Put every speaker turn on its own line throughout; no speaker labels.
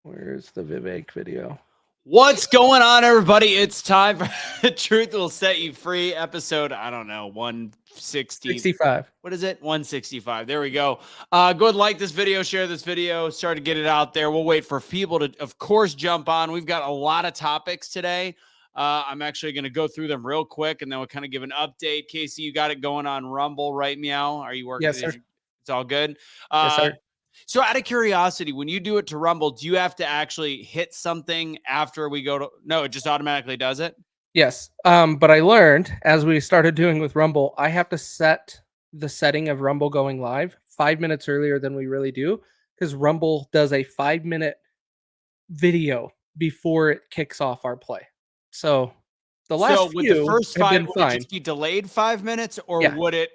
Where's the Vivek video?
What's going on, everybody? It's time for The Truth Will Set You Free, episode, I don't know, 165. What is it? 165. There we go. Go ahead and like this video, share this video, start to get it out there. We'll wait for people to, of course, jump on. We've got a lot of topics today. I'm actually going to go through them real quick, and then we'll kind of give an update. Casey, you got it going on Rumble, right, Meow? Are you working?
Yes, sir.
It's all good?
Yes, sir.
So out of curiosity, when you do it to Rumble, do you have to actually hit something after we go to... No, it just automatically does it?
Yes. But I learned, as we started doing with Rumble, I have to set the setting of Rumble going live 5 minutes earlier than we really do, because Rumble does a 5-minute video before it kicks off our play. So the last
with
few
the first
have
five,
been
would
fine.
it just be delayed 5 minutes, or
Yeah.
would it...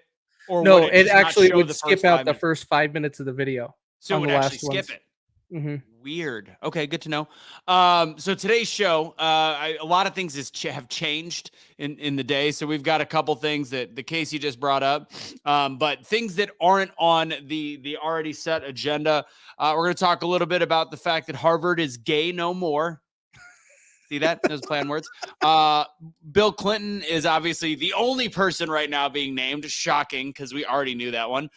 Or
no,
would
it actually would
the
skip out the first 5 minutes of the video.
So it would actually skip it.
Mm-hmm.
Weird. Okay, good to know. So today's show, a lot of things have changed in the day. So we've got a couple things that the Casey just brought up, but things that aren't on the already set agenda. We're going to talk a little bit about the fact that Harvard is gay no more. See that? Those plan words. Bill Clinton is obviously the only person right now being named. Shocking, because we already knew that one.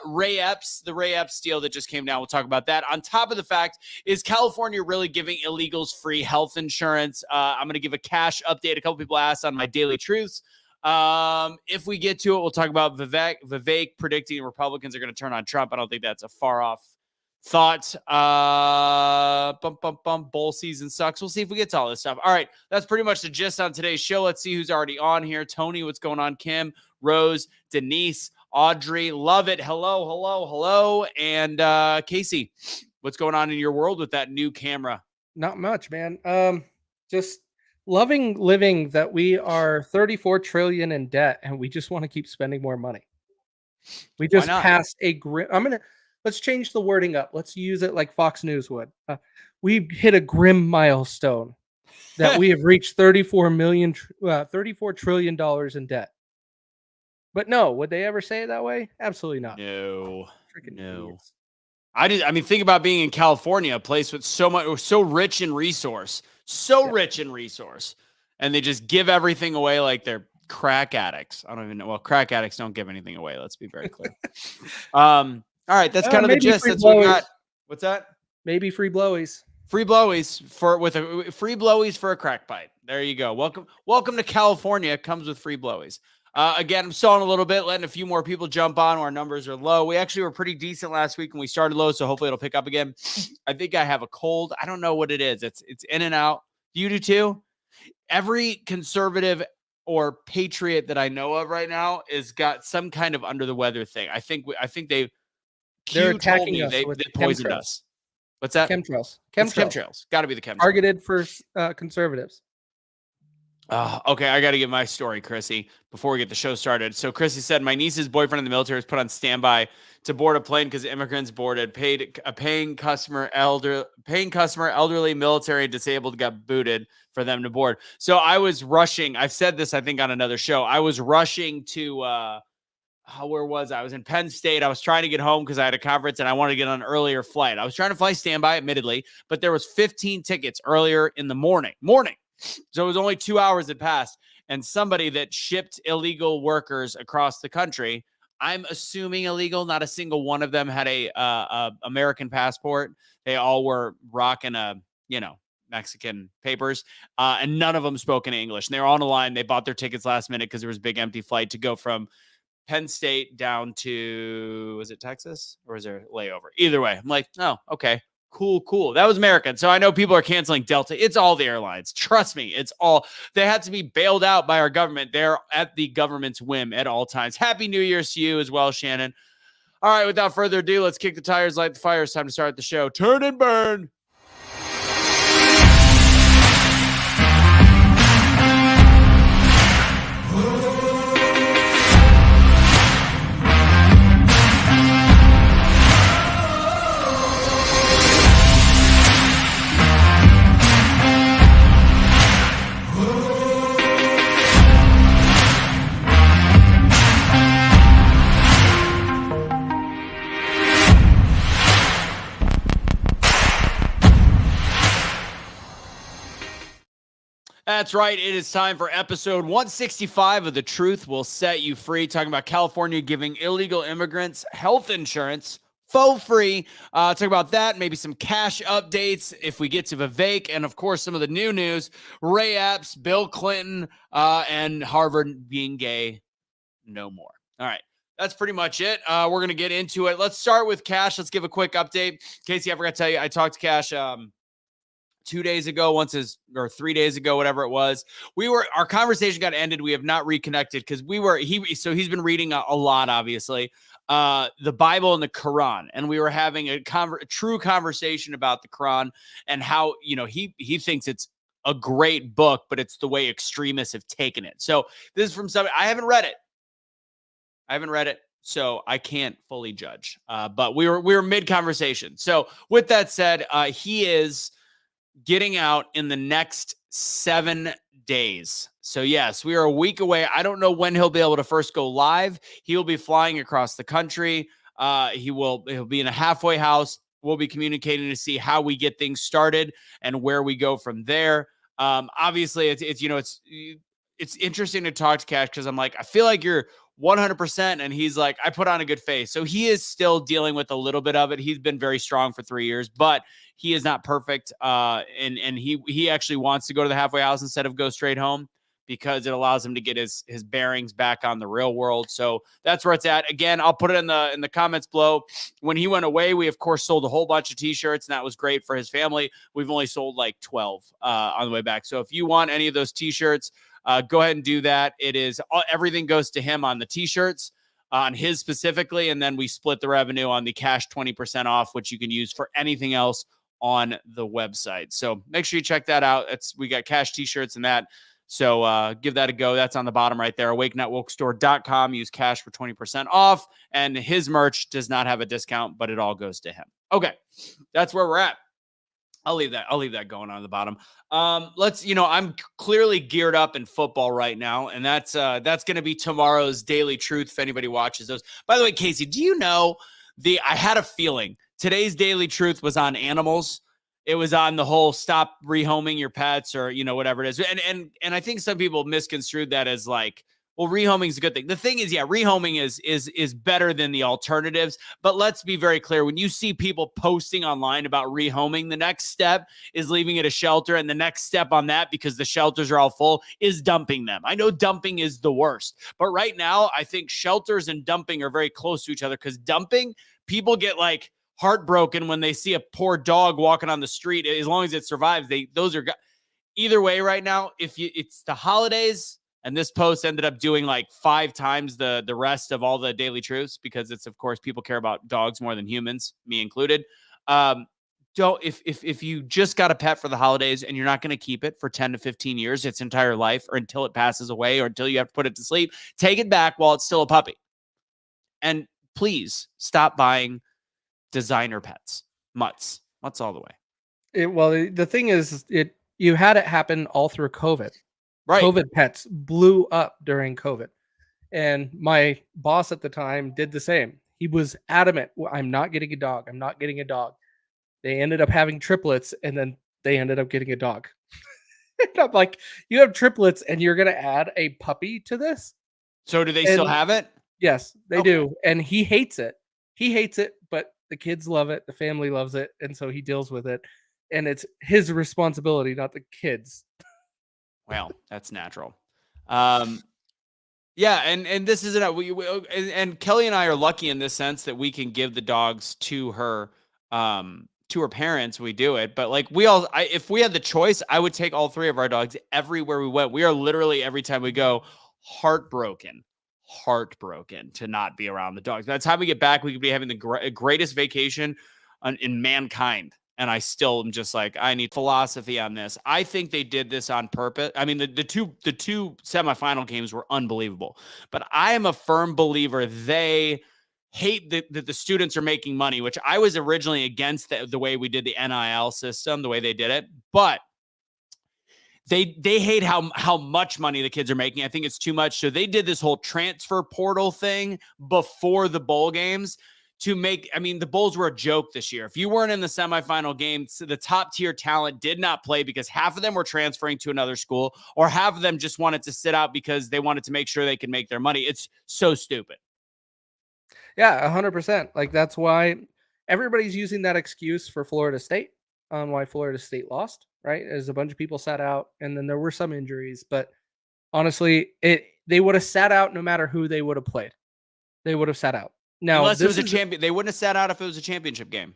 Ray Epps, the Ray Epps deal that just came down. We'll talk about that. On top of the fact, is California really giving illegals free health insurance? I'm going to give a Kash update. A couple people asked on my Daily Truths. If we get to it, we'll talk about Vivek predicting Republicans are going to turn on Trump. I don't think that's a far off thought. Bowl season sucks. We'll see if we get to all this stuff. All right, that's pretty much the gist on today's show. Let's see who's already on here. Tony, what's going on? Kim, Rose, Denise, Audrey, love it. Hello. And Casey, what's going on in your world with that new camera?
Not much, man. Just loving living that we are 34 trillion in debt, and we just want to keep spending more money. We just passed a grim. Let's change the wording up. Let's use it like Fox News would. We hit a grim milestone that we have reached $34 trillion in debt. But no, would they ever say it that way? Absolutely not.
No.
Freaking
no.
idiots.
I mean, think about being in California, a place with so rich in resource, rich in resource, and they just give everything away like they're crack addicts. I don't even know. Well, crack addicts don't give anything away. Let's be very clear. All right, that's kind of the gist. That's what we got. What's that?
Maybe free blowies.
Free blowies for a crack pipe. There you go. Welcome to California. It comes with free blowies. Again, I'm stalling a little bit, letting a few more people jump on. Our numbers are low. We actually were pretty decent last week when we started low, so hopefully it'll pick up again. I think I have a cold. I don't know what it is. It's in and out. You do too? Every conservative or patriot that I know of right now is got some kind of under the weather thing. I think they're attacking us. They poisoned us. What's that?
Chemtrails.
Got to be the chemtrails.
Targeted for conservatives.
Okay, I got to get my story, Chrissy, before we get the show started. So Chrissy said, my niece's boyfriend in the military was put on standby to board a plane because immigrants boarded. Paying customer, elderly, military, disabled got booted for them to board. So I was rushing. I've said this, I think, on another show. I was rushing to, where was I? I was in Penn State. I was trying to get home because I had a conference and I wanted to get on an earlier flight. I was trying to fly standby, admittedly, but there was 15 tickets earlier in the morning. So it was only 2 hours had passed, and somebody that shipped illegal workers across the country, I'm assuming illegal, not a single one of them had a American passport. They all were rocking Mexican papers, and none of them spoke in English. And they were on a line. They bought their tickets last minute because there was a big empty flight to go from Penn State down to, was it Texas or was there a layover? Either way, I'm like, oh, okay. Cool. That was American. So I know people are canceling Delta. It's all the airlines. Trust me. It's all. They had to be bailed out by our government. They're at the government's whim at all times. Happy New Year's to you as well, Shannon. All right, without further ado, let's kick the tires, light the fire. It's time to start the show. Turn and burn. That's right. It is time for episode 165 of The Truth Will Set You Free, talking about California giving illegal immigrants health insurance for free. Talk about that, maybe some Kash updates if we get to Vivek, and of course, some of the new news, Ray Epps, Bill Clinton, and Harvard being gay no more. All right. That's pretty much it. We're going to get into it. Let's start with Kash. Let's give a quick update. Casey, I forgot to tell you, I talked to Kash 2 days ago, or 3 days ago, whatever it was. Our conversation got ended. We have not reconnected because he's been reading a lot, obviously, the Bible and the Quran. And we were having a true conversation about the Quran and how, he thinks it's a great book, but it's the way extremists have taken it. So this is from somebody, I haven't read it. So I can't fully judge, but we were mid-conversation. So with that said, he is getting out in the next 7 days. So yes, we are a week away. I don't know when he'll be able to first go live. He will be flying across the country. He'll be in a halfway house. We'll be communicating to see how we get things started and where we go from there. Obviously it's interesting to talk to Kash because I'm like, I feel like you're 100%. And he's like, I put on a good face. So he is still dealing with a little bit of it. He's been very strong for 3 years, but he is not perfect. And he actually wants to go to the halfway house instead of go straight home because it allows him to get his bearings back on the real world. So that's where it's at. Again, I'll put it in the comments below. When he went away, we of course sold a whole bunch of t-shirts, and that was great for his family. We've only sold like 12 on the way back. So if you want any of those t-shirts, go ahead and do that. It is everything goes to him on the t-shirts, on his specifically, and then we split the revenue on the Kash 20% off, which you can use for anything else on the website. So make sure you check that out. We got Kash t-shirts and that. So give that a go. That's on the bottom right there. AwakeNetWokeStore.com. Use Kash for 20% off. And his merch does not have a discount, but it all goes to him. Okay, that's where we're at. I'll leave that going on the bottom. I'm clearly geared up in football right now, and that's going to be tomorrow's Daily Truth if anybody watches those. By the way, Casey, do you know I had a feeling today's Daily Truth was on animals. It was on the whole stop rehoming your pets or, whatever it is. And I think some people misconstrued that as like, well, rehoming is a good thing. The thing is, yeah, rehoming is better than the alternatives. But let's be very clear. When you see people posting online about rehoming, the next step is leaving at a shelter. And the next step on that, because the shelters are all full, is dumping them. I know dumping is the worst. But right now, I think shelters and dumping are very close to each other because dumping, people get like heartbroken when they see a poor dog walking on the street. As long as it survives, those are either way right now. It's the holidays. And this post ended up doing like 5 times the rest of all the Daily Truths because it's, of course, people care about dogs more than humans, me included. If you just got a pet for the holidays and you're not going to keep it for 10 to 15 years, its entire life, or until it passes away, or until you have to put it to sleep, take it back while it's still a puppy. And please stop buying designer pets, mutts all the way.
The thing is, you had it happen all through COVID.
Right.
COVID pets blew up during COVID. And my boss at the time did the same. He was adamant, I'm not getting a dog. I'm not getting a dog. They ended up having triplets, and then they ended up getting a dog. And I'm like, you have triplets and you're going to add a puppy to this?
So do they still have it?
Yes, they do. And he hates it. But the kids love it. The family loves it. And so he deals with it. And it's his responsibility, not the kids.
Well, that's natural. Yeah, and this isn't and Kelly and I are lucky in this sense that we can give the dogs to her parents. We do it, but like if we had the choice, I would take all 3 of our dogs everywhere we went. We are literally every time we go heartbroken to not be around the dogs. By the time we get back, we could be having the greatest vacation in mankind. And I still am just like, I need philosophy on this. I think they did this on purpose. I mean, the two semifinal games were unbelievable. But I am a firm believer they hate that the students are making money, which I was originally against the way we did the NIL system, the way they did it. But they hate how much money the kids are making. I think it's too much. So they did this whole transfer portal thing before the bowl games to make, I mean, the Bulls were a joke this year. If you weren't in the semifinal game, the top tier talent did not play because half of them were transferring to another school, or half of them just wanted to sit out because they wanted to make sure they could make their money. It's so stupid.
Yeah, 100%. Like, that's why everybody's using that excuse for Florida State on why Florida State lost, right? As a bunch of people sat out, and then there were some injuries, but honestly, they would have sat out no matter who they would have played. They would have sat out. Now,
unless it was a champion, they wouldn't have sat out if it was a championship game.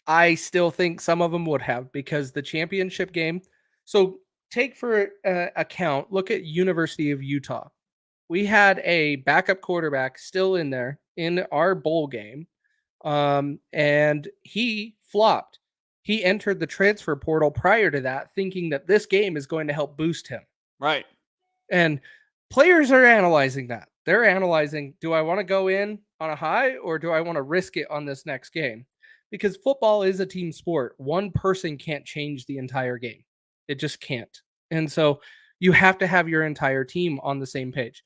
I still think some of them would have, because the championship game. So take for account, look at University of Utah. We had a backup quarterback still in there in our bowl game, and he flopped. He entered the transfer portal prior to that, thinking that this game is going to help boost him.
Right.
And players are analyzing that. They're analyzing, do I want to go in on a high, or do I want to risk it on this next game? Because football is a team sport. One person can't change the entire game. It just can't. And so you have to have your entire team on the same page.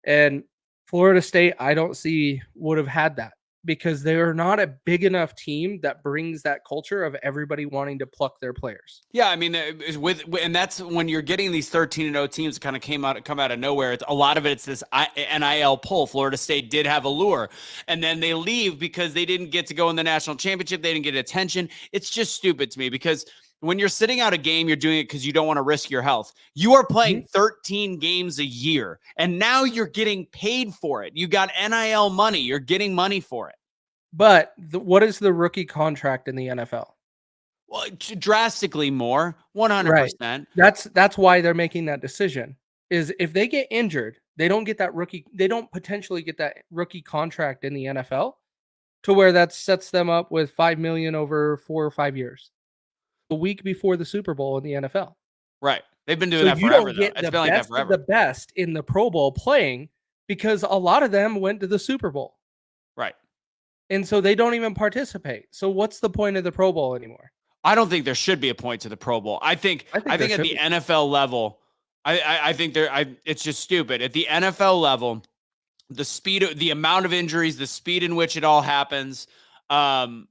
And Florida State, I don't see, would have had that, because they're not a big enough team that brings that culture of everybody wanting to pluck their players.
Yeah, I mean, and that's when you're getting these 13-0 teams that kind of come out of nowhere. A lot of it's this NIL pull. Florida State did have a lure, and then they leave because they didn't get to go in the national championship. They didn't get attention. It's just stupid to me, because when you're sitting out a game, you're doing it because you don't want to risk your health. You are playing 13 games a year, and now you're getting paid for it. You got NIL money. You're getting money for it.
But what is the rookie contract in the NFL?
Well, drastically more, 100%.
Right. That's why they're making that decision. Is if they get injured, they don't get that rookie. They don't potentially get that rookie contract in the NFL, to where that sets them up with $5 million over 4 or 5 years. A week before the Super Bowl in the NFL.
Right. They've been doing that forever, though. It's been like that forever.
The best in the Pro Bowl playing, because a lot of them went to the Super Bowl.
Right.
And so they don't even participate. So what's the point of the Pro Bowl anymore?
I don't think there should be a point to the Pro Bowl. I think at the NFL level, I think it's just stupid. At the NFL level, the amount of injuries, the speed in which it all happens, and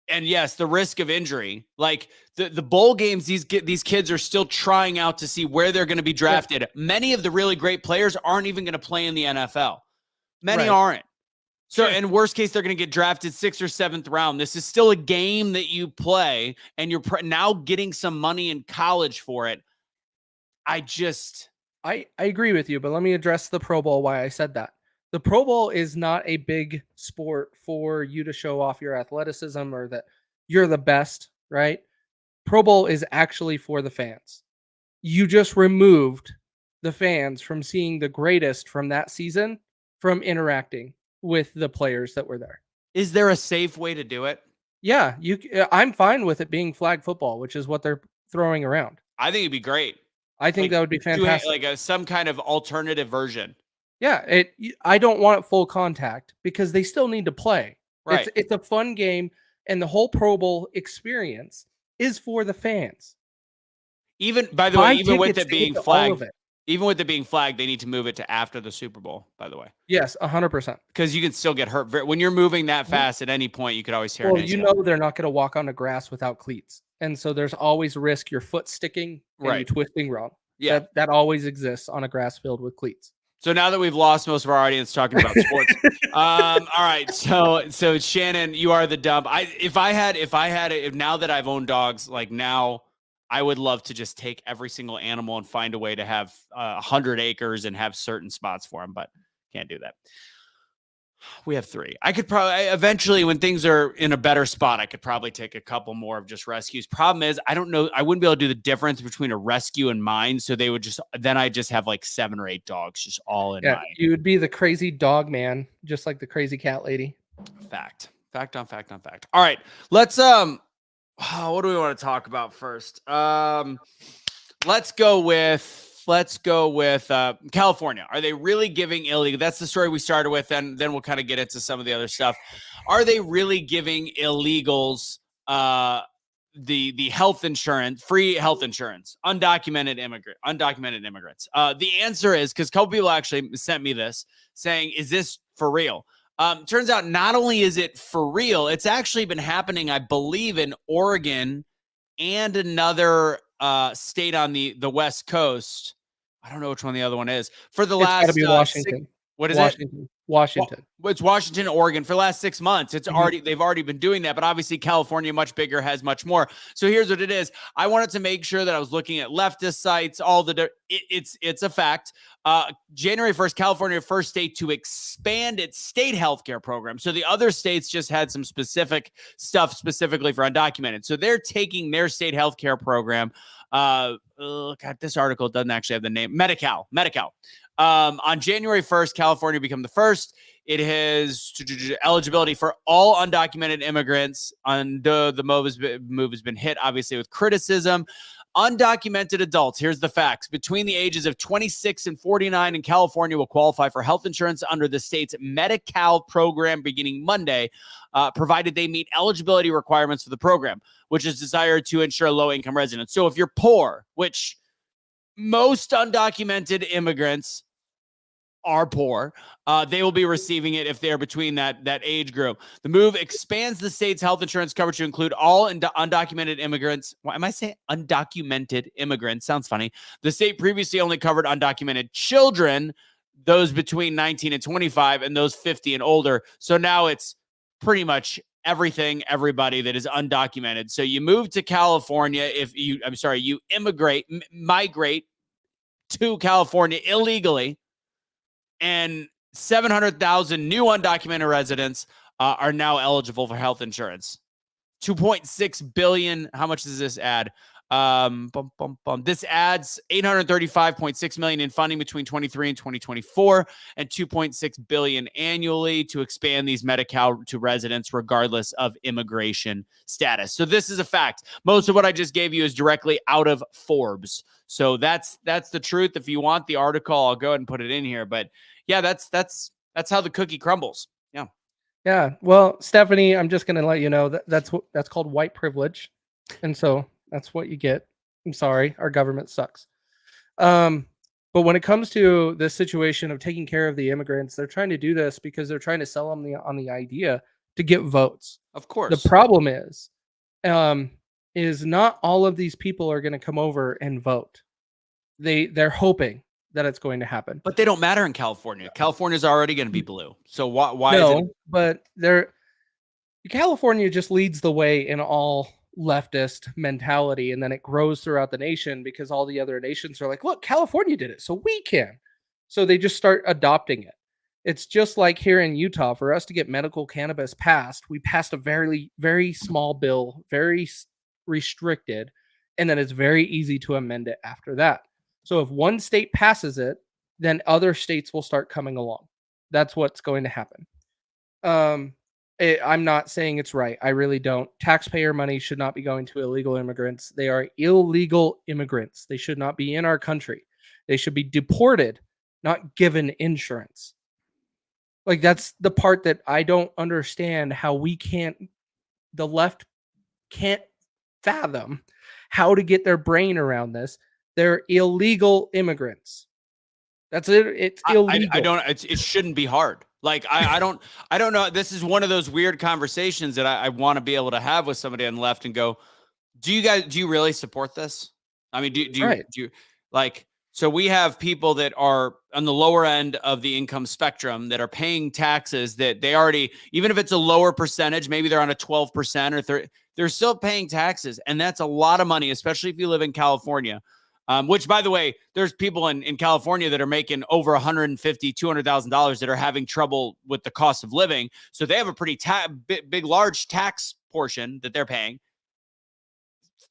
yes, the risk of injury, like the bowl games, these kids are still trying out to see where they're going to be drafted. Yeah. Many of the really great players aren't even going to play in the NFL. Many aren't. So in worst case, they're going to get drafted 6th or 7th round. This is still a game that you play, and you're now getting some money in college for it. I
agree with you, but let me address the Pro Bowl, why I said that. The Pro Bowl is not a big sport for you to show off your athleticism or that you're the best, right? Pro Bowl is actually for the fans. You just removed the fans from seeing the greatest from that season from interacting with the players that were there.
Is there a safe way to do it?
Yeah, I'm fine with it being flag football, which is what they're throwing around.
I think it'd be great.
I think that would be fantastic.
Like some kind of alternative version.
Yeah, I don't want it full contact, because they still need to play.
Right.
It's a fun game, and the whole Pro Bowl experience is for the fans.
Even, by the way, even with it being flagged, they need to move it to after the Super Bowl, by the way.
Yes, 100%.
Because you can still get hurt. When you're moving that fast at any point, you could always tear an ACL.
You know they're not going to walk on the grass without cleats. And so there's always risk your foot sticking and you twisting wrong.
Yeah.
That always exists on a grass field with cleats.
So now that we've lost most of our audience talking about sports, all right. So Shannon, you are the dump. If now that I've owned dogs, like now, I would love to just take every single animal and find a way to have 100 acres and have certain spots for them, but can't do that. We have 3. I could probably eventually, when things are in a better spot, I could probably take a couple more of just rescues. Problem is, I don't know. I wouldn't be able to do the difference between a rescue and mine. So they would then I just have like 7 or 8 dogs just all in mine.
You would be the crazy dog man, just like the crazy cat lady.
Fact on fact. All right. Let's, what do we want to talk about first? Let's go with California. Are they really giving illegal? That's the story we started with, and then we'll kind of get into some of the other stuff. Are they really giving illegals the health insurance, free health insurance, undocumented immigrants? The answer is, because a couple people actually sent me this saying, is this for real. Turns out not only is it for real, it's actually been happening, I believe, in Oregon and another state on the West Coast. I don't know which one the other one is. For the
It's got to
last
be Washington.
what is
Washington.
it?
Washington.
Well, it's Washington, Oregon for the last 6 months. It's
Mhm.
they've already been doing that, but obviously California, much bigger, has much more. So here's what it is. I wanted to make sure that I was looking at leftist sites, it's a fact. January 1st, California, first state to expand its state healthcare program. So the other states just had some specific stuff specifically for undocumented. So they're taking their state healthcare program. God, this article doesn't actually have the name. Medi-Cal. On January 1st, California became the first. It has eligibility for all undocumented immigrants. And the move has been hit, obviously, with criticism. Undocumented adults, here's the facts. Between the ages of 26 and 49 in California will qualify for health insurance under the state's Medi-Cal program beginning Monday, provided they meet eligibility requirements for the program, which is desired to ensure low-income residents. So if you're poor, which most undocumented immigrants are poor, they will be receiving it if they're between that age group. The move expands the state's health insurance coverage to include all undocumented immigrants. Why am I saying undocumented immigrants? Sounds funny. The state previously only covered undocumented children, those between 19 and 25, and those 50 and older. So now it's pretty much everybody that is undocumented. So you move to California you migrate to California illegally, and 700,000 new undocumented residents are now eligible for health insurance. 2.6 billion. How much does this add? This adds 835.6 million in funding between 23 and 2024, and 2.6 billion annually to expand these Medi-Cal to residents regardless of immigration status. So this is a fact. Most of what I just gave you is directly out of Forbes. So that's the truth. If you want the article, I'll go ahead and put it in here. But yeah, that's how the cookie crumbles. Yeah.
Yeah. Well, Stephanie, I'm just going to let you know that's called white privilege. And so that's what you get. I'm sorry. Our government sucks. But when it comes to the situation of taking care of the immigrants, they're trying to do this because they're trying to sell them on the idea to get votes.
Of course.
The problem is not all of these people are going to come over and vote. They're hoping that it's going to happen.
But they don't matter in California. California's already going to be blue. So why
no,
is it?
But California just leads the way in all leftist mentality, and then it grows throughout the nation because all the other nations are like, look, California did it, so we can. So they just start adopting it. It's just like here in Utah, for us to get medical cannabis passed, we passed a very, very small bill, very restricted, and then it's very easy to amend it after that. So if one state passes it, then other states will start coming along. That's what's going to happen. I'm not saying it's right. I really don't. Taxpayer money should not be going to illegal immigrants. They are illegal immigrants. They should not be in our country. They should be deported, not given insurance. Like, that's the part that I don't understand, how the left can't fathom how to get their brain around this. They're illegal immigrants. That's it. It's illegal.
It shouldn't be hard. Like, I don't know. This is one of those weird conversations that I want to be able to have with somebody on the left and go, do you really support this? I mean, do you like, so we have people that are on the lower end of the income spectrum that are paying taxes that they already, even if it's a lower percentage, maybe they're on a 12% or 30%, they're still paying taxes. And that's a lot of money, especially if you live in California. Which, by the way, there's people in California that are making over $150,000, $200,000 that are having trouble with the cost of living. So they have a pretty big, large tax portion that they're paying,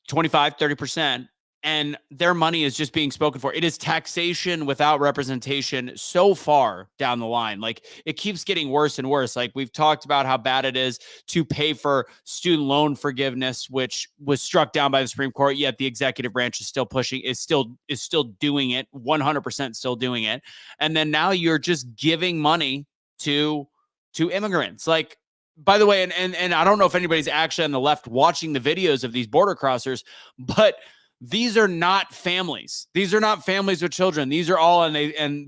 25, 30%. And their money is just being spoken for. It is taxation without representation so far down the line. Like, it keeps getting worse and worse. Like, we've talked about how bad it is to pay for student loan forgiveness, which was struck down by the Supreme Court. Yet the executive branch is still pushing, is still doing it, 100% still doing it. And then now you're just giving money to immigrants. Like, by the way, and I don't know if anybody's actually on the left watching the videos of these border crossers, but these are not families. These are not families with children. These are all, and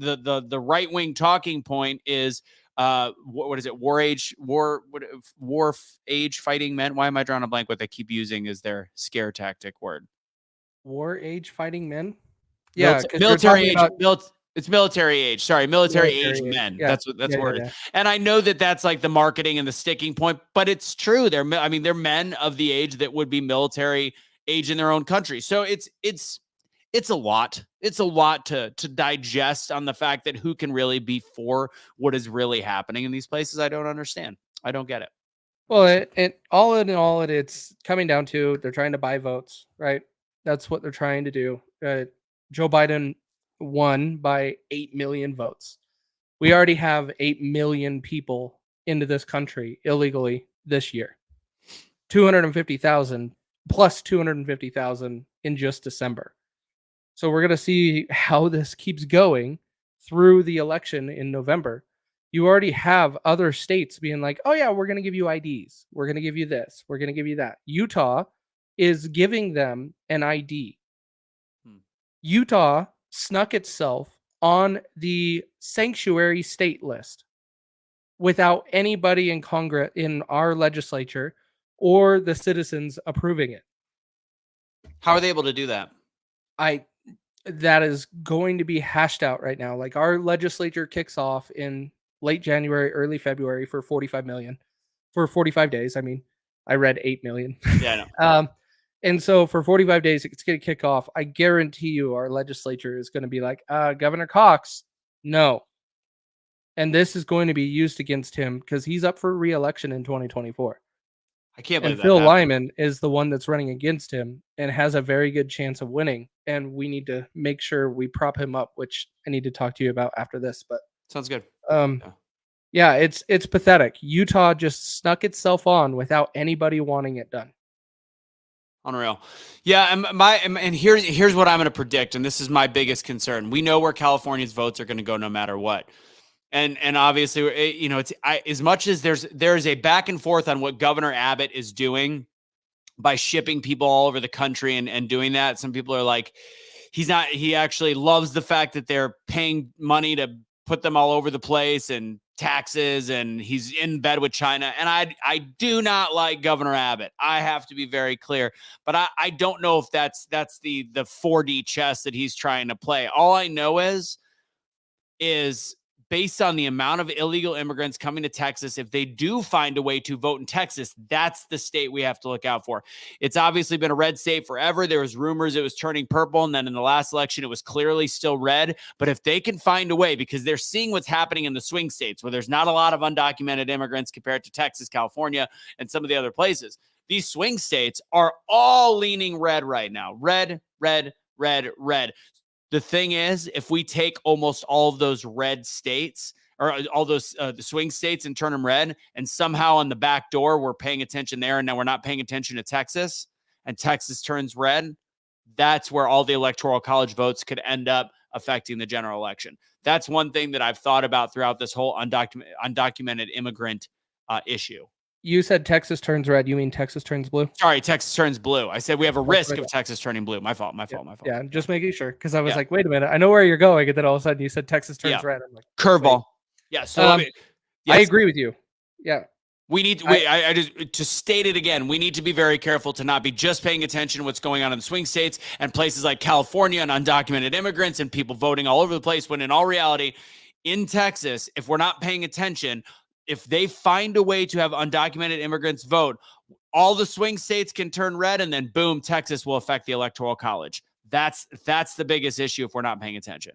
the right-wing talking point is what is it? War age fighting men. Why am I drawing a blank? What they keep using is their scare tactic word.
War age fighting men. Yeah, because
military age. It's military age. Sorry, military age men.
Yeah.
That's word. Yeah. And I know that that's like the marketing and the sticking point, but it's true. They're men of the age that would be military age in their own country. So it's a lot. It's a lot to digest on the fact that who can really be for what is really happening in these places. I don't understand. I don't get it.
Well, all in all, it's coming down to they're trying to buy votes, right? That's what they're trying to do. Joe Biden won by 8 million votes. We already have 8 million people into this country illegally this year. 250,000 plus 250,000 in just December. So we're going to see how this keeps going through the election in November. You already have other states being like, oh yeah, we're going to give you IDs. We're going to give you this. We're going to give you that. Utah is giving them an ID. Utah snuck itself on the sanctuary state list without anybody in Congress, in our legislature, or the citizens approving it.
How are they able to do that?
That is going to be hashed out right now. Like our legislature kicks off in late January, early February for 45 million for 45 days. I mean, I read 8 million.
Yeah, I know.
And so for 45 days, it's going to kick off. I guarantee you our legislature is going to be like, Governor Cox, no. And this is going to be used against him because he's up for re-election in 2024.
I can't believe
and Phil Lyman is the one that's running against him and has a very good chance of winning. And we need to make sure we prop him up, which I need to talk to you about after this. But
sounds good.
Yeah, it's pathetic. Utah just snuck itself on without anybody wanting it done.
Unreal. Yeah, and here's what I'm going to predict, and this is my biggest concern. We know where California's votes are going to go no matter what. And obviously, it's as much as there's a back and forth on what Governor Abbott is doing by shipping people all over the country and doing that. Some people are like, he actually loves the fact that they're paying money to put them all over the place and taxes, and he's in bed with China. And I do not like Governor Abbott. I have to be very clear, but I don't know if that's the 4D chess that he's trying to play. All I know is based on the amount of illegal immigrants coming to Texas, if they do find a way to vote in Texas, that's the state we have to look out for. It's obviously been a red state forever. There was rumors it was turning purple, and then in the last election, it was clearly still red. But if they can find a way, because they're seeing what's happening in the swing states, where there's not a lot of undocumented immigrants compared to Texas, California, and some of the other places, these swing states are all leaning red right now. Red, red, red, red. The thing is, if we take almost all of those red states or all those the swing states and turn them red, and somehow on the back door we're paying attention there, and now we're not paying attention to Texas, and Texas turns red, that's where all the electoral college votes could end up affecting the general election. That's one thing that I've thought about throughout this whole undocumented immigrant issue.
You said Texas turns red. You mean Texas turns blue?
Sorry, Texas turns blue. I said we have a risk of Texas turning blue. My fault.
Yeah, just making sure, because I was like, wait a minute, I know where you're going, and then all of a sudden you said Texas turns red. I'm like,
curveball. Yeah, so
I agree with you. Yeah.
We need to state it again. We need to be very careful to not be just paying attention to what's going on in the swing states and places like California and undocumented immigrants and people voting all over the place, when in all reality, in Texas, if we're not paying attention, if they find a way to have undocumented immigrants vote, all the swing states can turn red, and then boom, Texas will affect the electoral college. That's the biggest issue if we're not paying attention.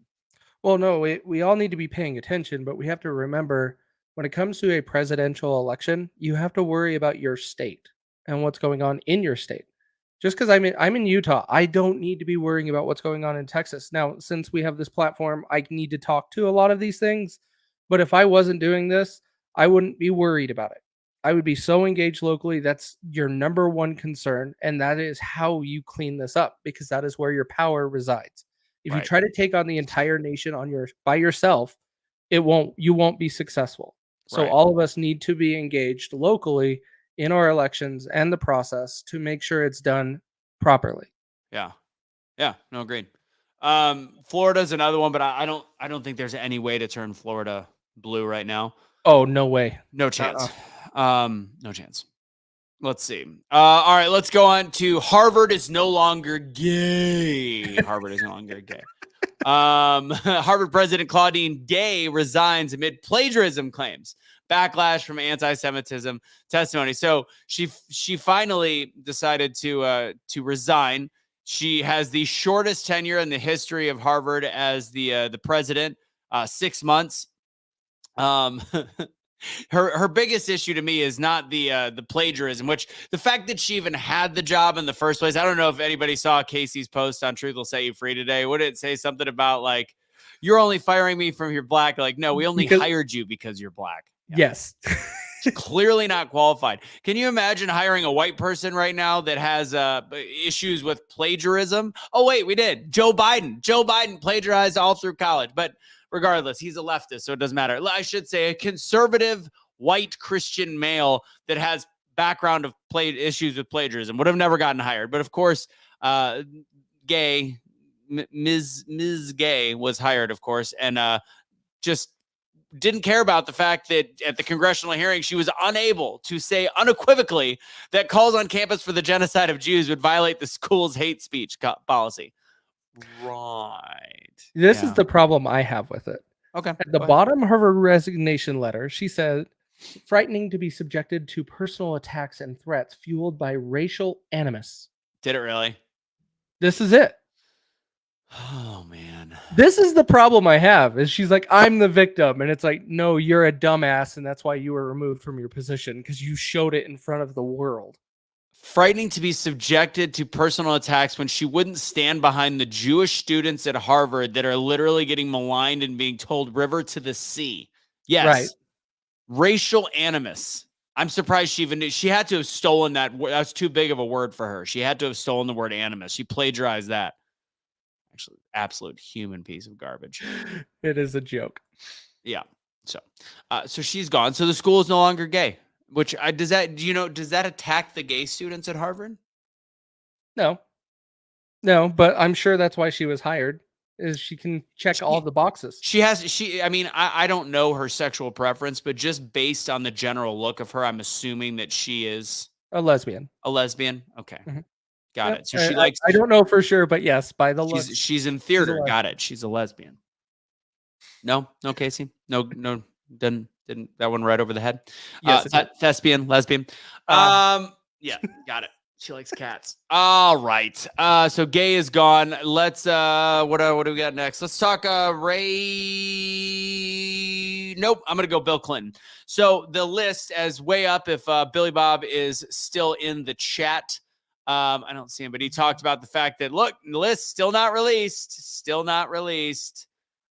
Well, no, we all need to be paying attention, but we have to remember when it comes to a presidential election, you have to worry about your state and what's going on in your state. Just because I'm in Utah, I don't need to be worrying about what's going on in Texas. Now, since we have this platform, I need to talk to a lot of these things. But if I wasn't doing this, I wouldn't be worried about it. I would be so engaged locally. That's your number one concern. And that is how you clean this up, because that is where your power resides. If you try to take on the entire nation by yourself, you won't be successful. So all of us need to be engaged locally in our elections and the process to make sure it's done properly.
Yeah. No, agreed. Florida's another one, but I don't think there's any way to turn Florida blue right now.
Oh, no way.
No chance. No chance. Let's see. All right, let's go on to Harvard is no longer gay. Harvard is no longer gay. Harvard President Claudine Gay resigns amid plagiarism claims. Backlash from anti-Semitism testimony. So she finally decided to resign. She has the shortest tenure in the history of Harvard as the president, 6 months. Her biggest issue to me is not the plagiarism, which the fact that she even had the job in the first place. I don't know if anybody saw Casey's post on Truth Will Set You Free today. Would it say something about like, you're only firing me from your black? Like, no, we only hired you because you're black.
Yeah. Yes.
Clearly not qualified. Can you imagine hiring a white person right now that has issues with plagiarism? Oh, wait, we did. Joe Biden plagiarized all through college, but regardless, he's a leftist, so it doesn't matter. I should say a conservative white Christian male that has background of issues with plagiarism would have never gotten hired. But of course, Ms. Gay was hired, of course, and just didn't care about the fact that at the congressional hearing, she was unable to say unequivocally that calls on campus for the genocide of Jews would violate the school's hate speech policy. Right.
This is the problem I have with it.
Okay.
At the bottom of her resignation letter, she said, frightening to be subjected to personal attacks and threats fueled by racial animus.
Did it really?
This is it.
Oh, man.
This is the problem I have, is she's like, I'm the victim. And it's like, no, you're a dumbass. And that's why you were removed from your position, because you showed it in front of the world.
Frightening to be subjected to personal attacks when she wouldn't stand behind the Jewish students at Harvard that are literally getting maligned and being told river to the sea. Yes. Right. Racial animus. I'm surprised she even knew. She had to have stolen that. That's too big of a word for her. She had to have stolen the word animus. She plagiarized that. Actually, absolute human piece of garbage.
It is a joke.
Yeah. So she's gone. So the school is no longer gay. Which does that attack the gay students at Harvard?
No, but I'm sure that's why she was hired, is she can check all the boxes.
I don't know her sexual preference, but just based on the general look of her, I'm assuming that she is
a lesbian.
Okay. Mm-hmm. Got it. So she
likes. I don't know for sure, but yes, by the look.
She's in theater. Got it. She's a lesbian. No, Casey. No, didn't that one right over the head? Yes, thespian, lesbian. Yeah, got it. She likes cats. All right. So Gay is gone. Let's what do we got next? Let's talk Ray. Nope, I'm gonna go Bill Clinton. So the list as way up if Billy Bob is still in the chat. I don't see him, but he talked about the fact that look, the list still not released.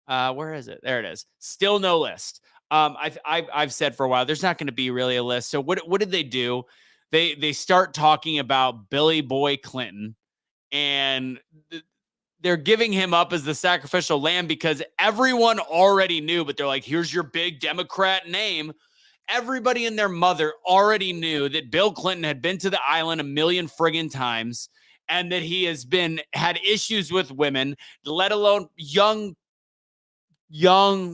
Where is it? There it is. Still no list. I've said for a while there's not going to be really a list. So what did they do? They start talking about Billy Boy Clinton, and they're giving him up as the sacrificial lamb because everyone already knew. But they're like, here's your big Democrat name. Everybody and their mother already knew that Bill Clinton had been to the island a million friggin' times, and that he has had issues with women, let alone young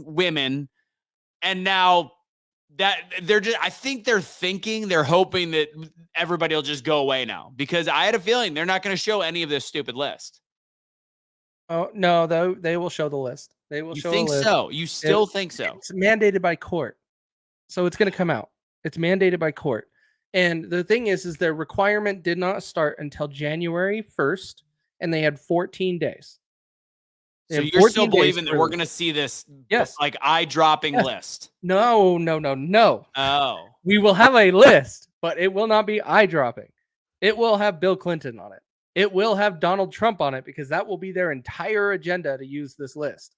women. And now that they're hoping that everybody will just go away now, because I had a feeling they're not going to show any of this stupid list.
Oh, no, though they will show the list. They will show the list.
So? You still think so?
It's mandated by court. So it's going to come out. It's mandated by court. And the thing is their requirement did not start until January 1st, and they had 14 days.
So you're still believing that we're going to see this like eye-dropping list?
No.
Oh.
We will have a list, but it will not be eye-dropping. It will have Bill Clinton on it. It will have Donald Trump on it, because that will be their entire agenda to use this list.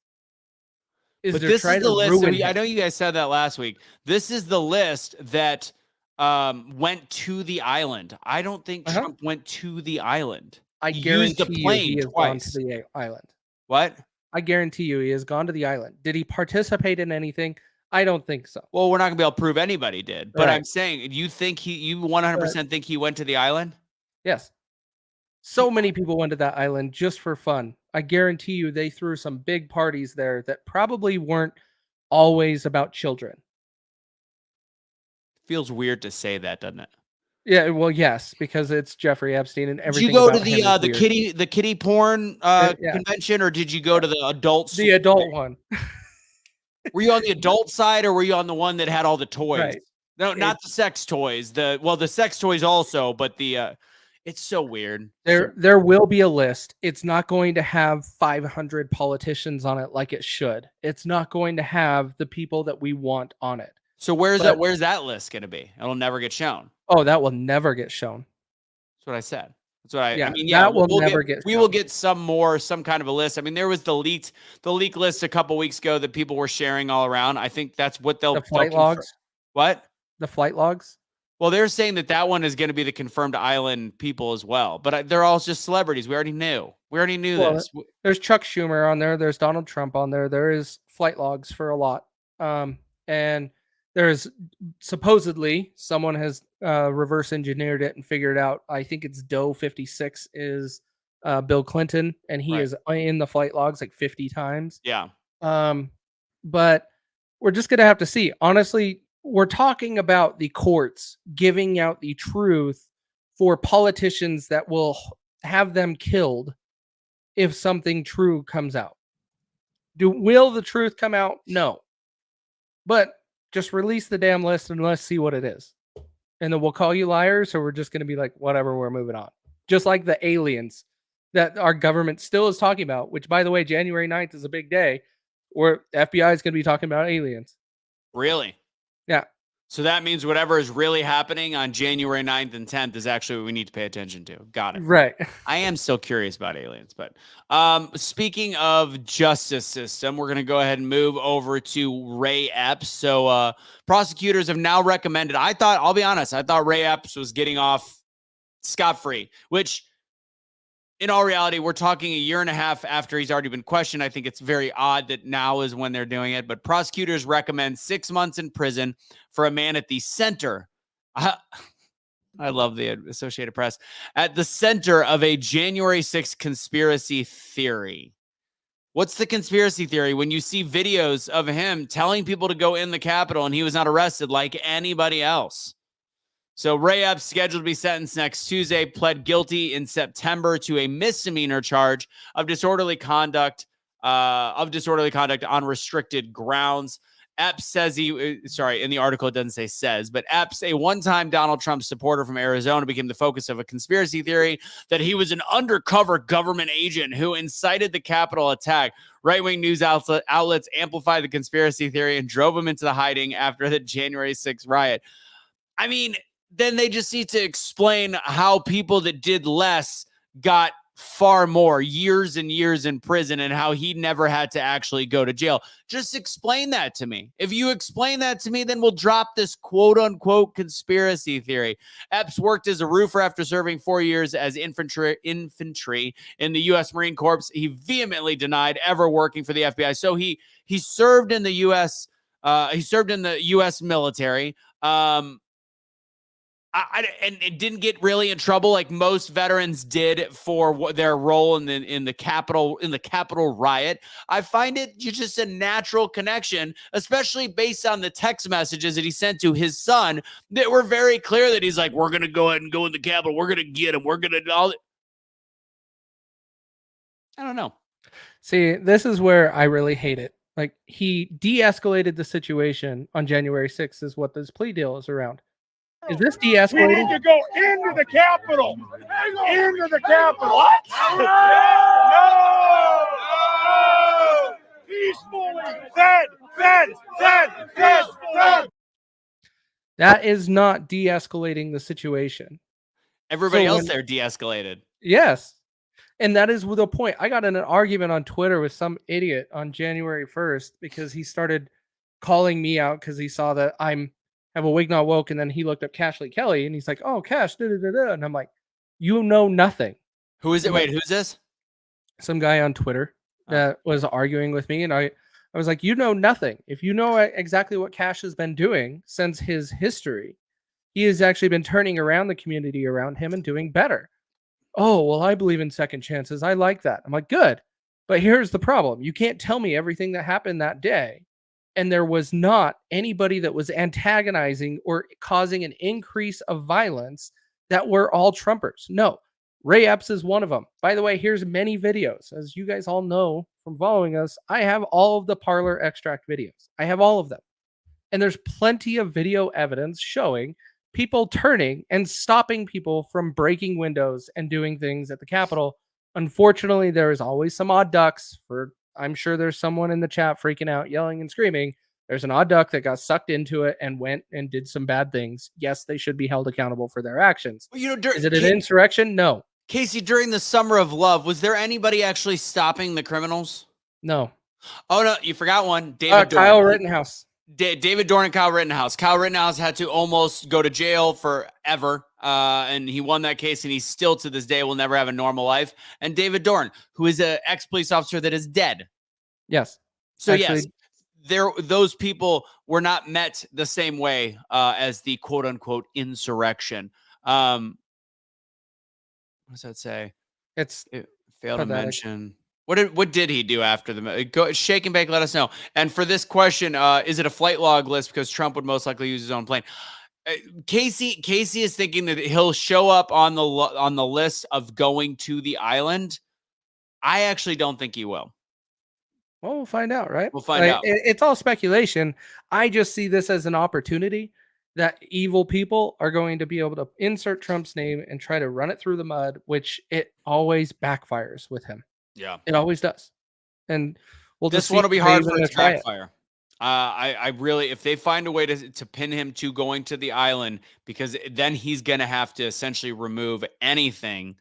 But this is the list. I know you guys said that last week. This is the list that went to the island. I don't think Trump went to the island.
I guarantee the plane he has gone to the island.
What?
I guarantee you he has gone to the island. Did he participate in anything? I don't think so.
Well, we're not going to be able to prove anybody did. But I'm saying, you 100% think he went to the island?
Yes. So many people went to that island just for fun. I guarantee you they threw some big parties there that probably weren't always about children.
Feels weird to say that, doesn't it?
Yeah, well, yes, because it's Jeffrey Epstein and
Did you
everything
go to
about him is weird.
the kitty porn
Yeah,
convention, or did you go
yeah,
to the adult
the adult one.
Were you on the adult side, or were you on the one that had all the toys?
Right.
No, not the sex toys. The sex toys also, but it's so weird.
There will be a list. It's not going to have 500 politicians on it like it should. It's not going to have the people that we want on it.
So where's that list going to be? It'll never get shown.
Oh, that will never get shown.
That's what I said. That's what I mean.
Yeah, that will never get shown.
We will get some kind of a list. I mean, there was the leak list a couple weeks ago that people were sharing all around. I think that's what
the flight logs.
What?
The flight logs?
Well, they're saying that one is going to be the confirmed island people as well, but they're all just celebrities. We already knew. This.
There's Chuck Schumer on there. There's Donald Trump on there. There is flight logs for a lot. And there's supposedly someone has reverse engineered it and figured out. I think it's Doe 56 is Bill Clinton, and he is in the flight logs like 50 times.
Yeah.
But we're just gonna have to see. Honestly, we're talking about the courts giving out the truth for politicians that will have them killed if something true comes out. Will the truth come out? No. But just release the damn list and let's see what it is. And then we'll call you liars, or we're just going to be like, whatever, we're moving on. Just like the aliens that our government still is talking about, which, by the way, January 9th is a big day where FBI is going to be talking about aliens.
Really?
Yeah.
So that means whatever is really happening on January 9th and 10th is actually what we need to pay attention to. Got it.
Right.
I am still curious about aliens, but speaking of justice system, we're going to go ahead and move over to Ray Epps. So prosecutors have now recommended, I'll be honest, I thought Ray Epps was getting off scot-free, which in all reality, we're talking a year and a half after he's already been questioned. I think it's very odd that now is when they're doing it, but prosecutors recommend 6 months in prison for a man at the center. I love the Associated Press. At the center of a January 6th conspiracy theory. What's the conspiracy theory? When you see videos of him telling people to go in the Capitol and he was not arrested like anybody else. So Ray Epps, scheduled to be sentenced next Tuesday, pled guilty in September to a misdemeanor charge of disorderly conduct on restricted grounds. Epps says in the article it doesn't say says, but Epps, a one-time Donald Trump supporter from Arizona, became the focus of a conspiracy theory that he was an undercover government agent who incited the Capitol attack. Right-wing news outlets amplified the conspiracy theory and drove him into the hiding after the January 6th riot. I mean, then they just need to explain how people that did less got far more, years and years in prison, and how he never had to actually go to jail. Just explain that to me. If you explain that to me, then we'll drop this quote-unquote conspiracy theory. Epps worked as a roofer after serving 4 years as infantry in the U.S. Marine Corps. He vehemently denied ever working for the FBI. So he served in the U.S. He served in the U.S. military. And it didn't get really in trouble like most veterans did for their role in the Capitol riot. I find it just a natural connection, especially based on the text messages that he sent to his son that were very clear that he's like, we're going to go ahead and go in the Capitol. We're going to get him. We're going to all. I don't know.
See, this is where I really hate it. Like, he de-escalated the situation on January 6th is what this plea deal is around. Is this de-escalating?
We need to go into the Capitol. Into the Capitol. What? No! Peacefully. Fed.
That is not de-escalating the situation.
Everybody else there de-escalated.
Yes. And that is the point. I got in an argument on Twitter with some idiot on January 1st because he started calling me out because he saw that I'm have a wig not woke, and then he looked up Kash Kelly and he's like, oh, Kash, and I'm like, you know nothing.
Who is it? Wait, who's this?
Some guy on Twitter that was arguing with me, and I was like, you know nothing. If you know exactly what Kash has been doing since his history, he has actually been turning around the community around him and doing better. Oh, well, I believe in second chances. I like that. I'm like, good. But here's the problem. You can't tell me everything that happened that day and there was not anybody that was antagonizing or causing an increase of violence that were all Trumpers. No, Ray Epps is one of them. By the way, here's many videos. As you guys all know from following us, I have all of the Parler extract videos. I have all of them. And there's plenty of video evidence showing people turning and stopping people from breaking windows and doing things at the Capitol. Unfortunately, there is always some odd ducks. I'm sure there's someone in the chat freaking out, yelling and screaming. There's an odd duck that got sucked into it and went and did some bad things. Yes, they should be held accountable for their actions.
Well, you know,
is it an insurrection? No.
Casey, during the Summer of Love, was there anybody actually stopping the criminals?
No.
Oh, no, you forgot one. David Dorn.
Kyle Rittenhouse.
David Dorn and Kyle Rittenhouse. Kyle Rittenhouse had to almost go to jail forever, and he won that case, and he still to this day will never have a normal life. And David Dorn, who is an ex-police officer that is dead.
Yes.
So actually, yes, those people were not met the same way as the quote-unquote insurrection. What does that say? It failed to mention. What did he do after the go? Shake and bake. Let us know. And for this question, is it a flight log list? Because Trump would most likely use his own plane. Casey is thinking that he'll show up on the list of going to the island. I actually don't think he will.
Well, we'll find out, right?
We'll find out.
It's all speculation. I just see this as an opportunity that evil people are going to be able to insert Trump's name and try to run it through the mud, which it always backfires with him.
Yeah,
it always does. And we'll
this one will be hard for it to backfire. I really, if they find a way to pin him to going to the island, because then he's going to have to essentially remove anything.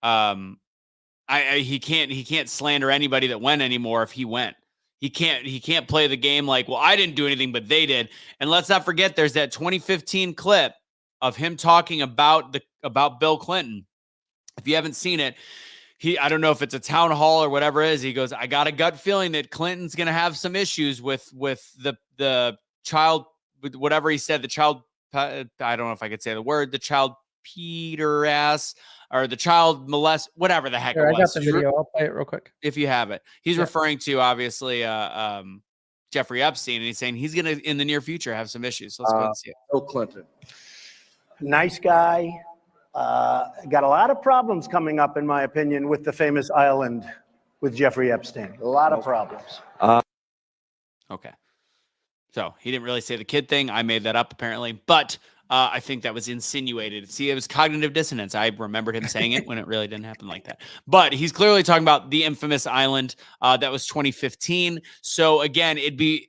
He can't slander anybody that went anymore. If he went, he can't play the game like, well, I didn't do anything, but they did. And let's not forget, there's that 2015 clip of him talking about Bill Clinton. If you haven't seen it, I don't know if it's a town hall or whatever it is. He goes, I got a gut feeling that Clinton's going to have some issues with the child, with whatever he said, the child, I don't know if I could say the word, the child Peter ass or the child molest, whatever the heck it was.
I got the video. I'll play it real quick.
If you have it. He's referring to obviously Jeffrey Epstein, and he's saying he's going to, in the near future, have some issues. So let's go and see it.
Bill Clinton.
Nice guy. Got a lot of problems coming up, in my opinion, with the famous island with Jeffrey Epstein. A lot of problems.
Okay. So he didn't really say the kid thing. I made that up, apparently. But I think that was insinuated. See, it was cognitive dissonance. I remembered him saying it when it really didn't happen like that. But he's clearly talking about the infamous island. That was 2015. So again,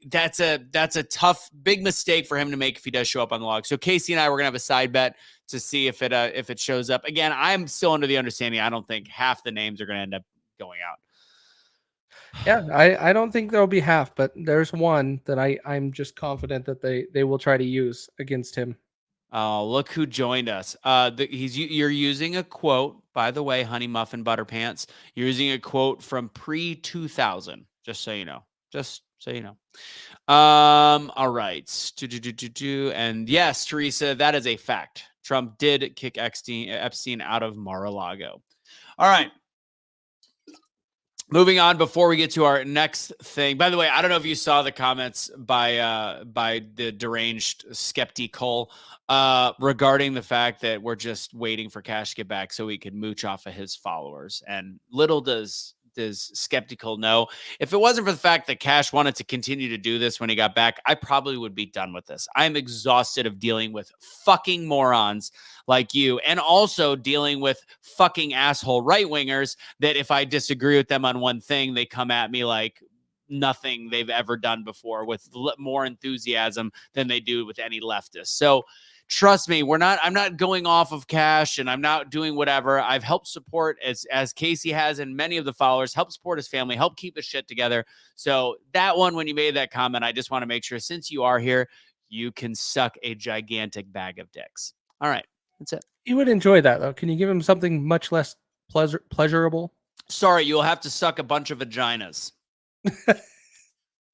that's a tough, big mistake for him to make if he does show up on the log. So Casey and I, we're gonna have a side bet to see if it shows up. Again, I'm still under the understanding I don't think half the names are gonna end up going out.
Yeah, I don't think there'll be half, but there's one that I'm just confident that they will try to use against him.
Oh, look who joined us. You're using a quote, by the way, Honey Muffin Butter Pants. You're using a quote from pre-2000, just so you know. Just so you know. All right. And yes, Teresa, that is a fact. Trump did kick Epstein out of Mar-a-Lago. All right. Moving on, before we get to our next thing. By the way, I don't know if you saw the comments by the deranged skeptical regarding the fact that we're just waiting for Kash to get back so we could mooch off of his followers. And little does skeptical know, if it wasn't for the fact that Kash wanted to continue to do this when he got back, I probably would be done with this. I'm exhausted of dealing with fucking morons like you, and also dealing with fucking asshole right-wingers that if I disagree with them on one thing, they come at me like nothing they've ever done before with more enthusiasm than they do with any leftist. So trust me, I'm not going off of Kash, and I'm not doing whatever. I've helped support, as Casey has, and many of the followers, help support his family, help keep his shit together. So that one, when you made that comment, I just want to make sure, since you are here, you can suck a gigantic bag of dicks. All right, that's it.
You would enjoy that, though. Can you give him something much less pleasurable?
Sorry, you'll have to suck a bunch of vaginas.